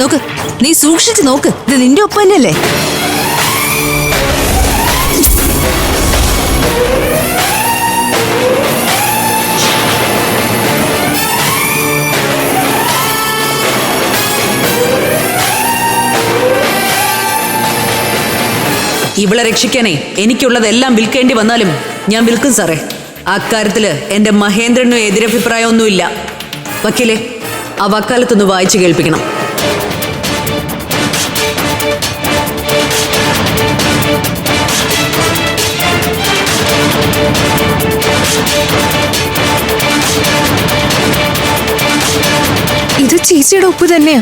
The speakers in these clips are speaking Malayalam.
നോക്ക്, നീ സൂക്ഷിച്ചു നോക്ക്. ഇത് നിന്റെ ഒപ്പം തന്നെയല്ലേ? ഇവളെ രക്ഷിക്കാനേ എനിക്കുള്ളതെല്ലാം വിൽക്കേണ്ടി വന്നാലും ഞാൻ വിൽക്കും സാറേ. അക്കാര്യത്തില് എന്റെ മഹേന്ദ്രനും എതിരഭിപ്രായമൊന്നുമില്ല. വക്കീലെ, ആ വക്കാലത്തൊന്ന് വായിച്ചു കേൾപ്പിക്കണം. ഇത് ചേച്ചിയുടെ ഒപ്പ് തന്നെയാ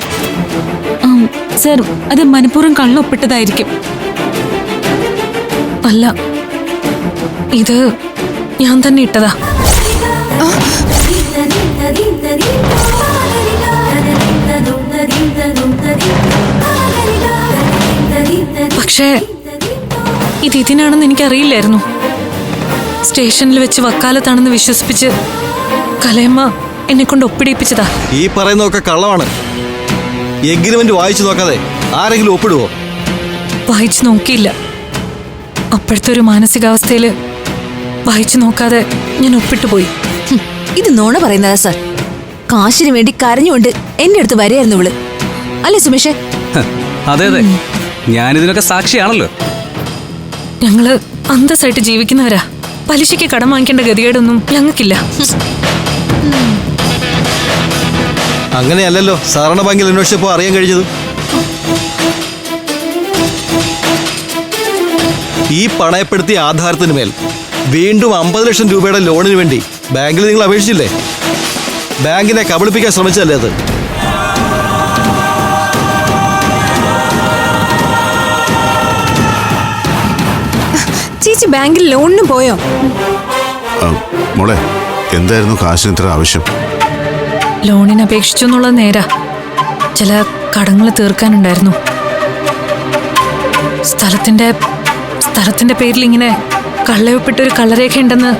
സർ. അത് മനഃപൂർവ്വം കള്ളൊപ്പിട്ടതായിരിക്കും. അല്ല, ഇത് ഞാൻ തന്നെ ഇട്ടതാ. പക്ഷേ ഇതിനാണെന്ന് എനിക്കറിയില്ലായിരുന്നു. സ്റ്റേഷനിൽ വെച്ച് വക്കാലത്താണെന്ന് വിശ്വസിപ്പിച്ച് കലയമ്മ എന്നെ കൊണ്ട് ഒപ്പിടിപ്പിച്ചതാ. ഈ പറയുന്നതൊക്കെ കള്ളമാണ്. എഗ്രിമെന്റ് വായിച്ചു നോക്കാതെ ആരെങ്കിലും ഒപ്പിടുവോ? വായിച്ചു നോക്കിയില്ല. അപ്പോഴത്തെ ഒരു മാനസികാവസ്ഥയില് വായിച്ചു നോക്കാതെ ഞാൻ ഒപ്പിട്ടു പോയി. ഇത് നോണ പറയുന്നതാ സാർ. കാശിന് വേണ്ടി കരഞ്ഞുകൊണ്ട് എന്റെ അടുത്ത് വരെയായിരുന്നു ഇവള്, അല്ലേ സുമേഷേ? അതെ അതെ, ഞാനിതിനൊക്കെ സാക്ഷിയാണല്ലോ. ഞങ്ങള് അന്തസ്സായിട്ട് ജീവിക്കുന്നവരാ. പലിശയ്ക്ക് കടം വാങ്ങിക്കേണ്ട ഗതികേടൊന്നും ഞങ്ങൾക്കില്ല. അങ്ങനെയല്ലല്ലോ സഹകരണ ബാങ്കിൽ അന്വേഷിച്ചപ്പോ അറിയാൻ കഴിഞ്ഞത്. ഈ പണയപ്പെടുത്തിയ ആധാരത്തിന് മേൽ വീണ്ടും 50 ലക്ഷം രൂപയുടെ ലോണിന് വേണ്ടി ബാങ്കിൽ നിങ്ങൾ അപേക്ഷിച്ചില്ലേ? ബാങ്കിനെ കബളിപ്പിക്കാൻ ശ്രമിച്ചല്ലേ അത്? ചേച്ചി ബാങ്കിൽ ലോണിന് പോയോ? മോളെ, എന്തായിരുന്നു കാശിന് ഇത്ര ആവശ്യം? ലോണിന് അപേക്ഷിച്ചു എന്നുള്ളത് നേരാ. ചില കടങ്ങൾ തീർക്കാനുണ്ടായിരുന്നു. സ്ഥലത്തിന്റെ പേരിൽ ഇങ്ങനെ കള്ളയൊപ്പിട്ടൊരു കള്ളരേഖ ഉണ്ടെന്ന്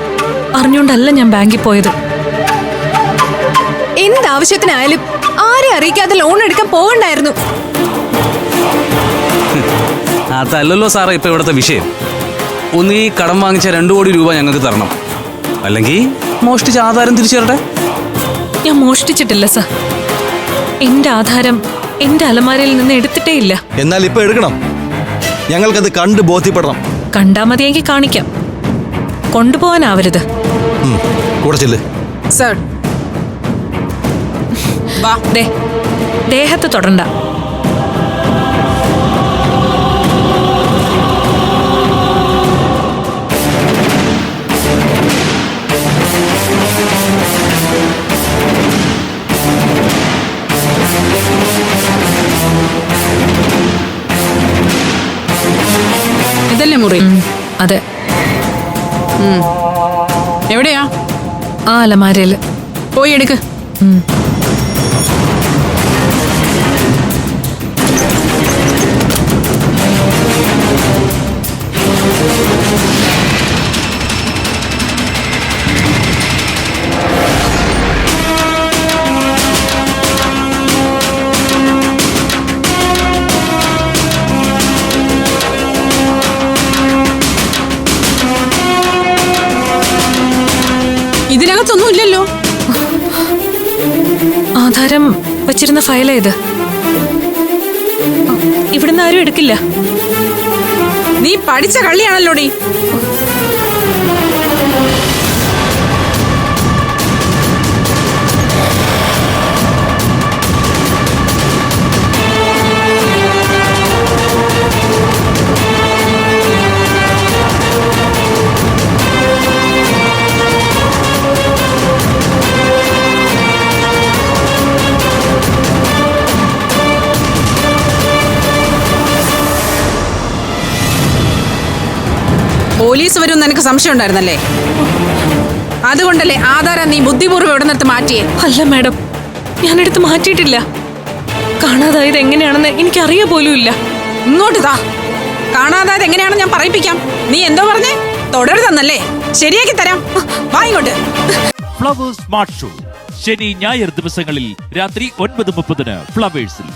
അറിഞ്ഞുകൊണ്ടല്ല ഞാൻ ബാങ്കിൽ പോയത്. എന്താവശ്യത്തിനായാലും ആരെ അറിയിക്കാതെ ലോൺ എടുക്കാൻ പോകണ്ടായിരുന്നു. അതല്ലല്ലോ സാറേ ഇപ്പൊ ഇവിടുത്തെ വിഷയം. ഒന്നീ കടം വാങ്ങിച്ച 2 കോടി രൂപ ഞങ്ങൾക്ക് തരണം, അല്ലെങ്കിൽ മോഷ്ടിച്ച ആധാരം തിരിച്ചു തരട്ടെ. ഞാൻ മോഷ്ടിച്ചിട്ടില്ല സർ. എന്റെ ആധാരം എന്റെ അലമാരയിൽ നിന്ന് എടുത്തിട്ടേ ഇല്ല. എന്നാൽ ഇപ്പൊ എടുക്കണം. ഞങ്ങൾക്കത് കണ്ട് ബോധ്യപ്പെടണം. കണ്ടാ മതിയെങ്കിൽ കാണിക്കാം. കൊണ്ടുപോകാനാവരുത്. കൂടെ ചെല്ല്. സർ, ദേഹത്ത് തൊടണ്ട. ഇതല്ലേ മുറി? അതെ. എവിടെയാ? ആ അലമാരയില്. പോയി എടുക്ക്. ഇതിനകത്തൊന്നും ഇല്ലല്ലോ. ആധാരം വച്ചിരുന്ന ഫയലാ ഇത്. ഇവിടുന്ന് ആരും എടുക്കില്ല. നീ പഠിച്ച കള്ളിയാണല്ലോടി. പോലീസ് വരും നിനക്ക് സംശയം ഉണ്ടായിരുന്നല്ലേ? അതുകൊണ്ടല്ലേ ആധാരം നീ ബുദ്ധിപൂർവ്വം ഇവിടെ നിർത്ത് മാറ്റിയേ? അല്ല മാഡം, ഞാനെടുത്ത് മാറ്റിയിട്ടില്ല. കാണാതായത് എങ്ങനെയാണെന്ന് എനിക്കറിയ പോലും ഇല്ല. ഇങ്ങോട്ട് താ. കാണാതായത് എങ്ങനെയാണെന്ന് ഞാൻ പറയിപ്പിക്കാം. നീ എന്തോ പറഞ്ഞേ? തുടരുതെന്നല്ലേ? ശരിയാക്കി തരാം. വാ ഇങ്ങോട്ട്. ഫ്ലവേഴ്സ് സ്മാർട്ട് ഷോ ശനി ഞായർ ദിവസങ്ങളിൽ രാത്രി 9:30 ഫ്ലവേഴ്സിൽ.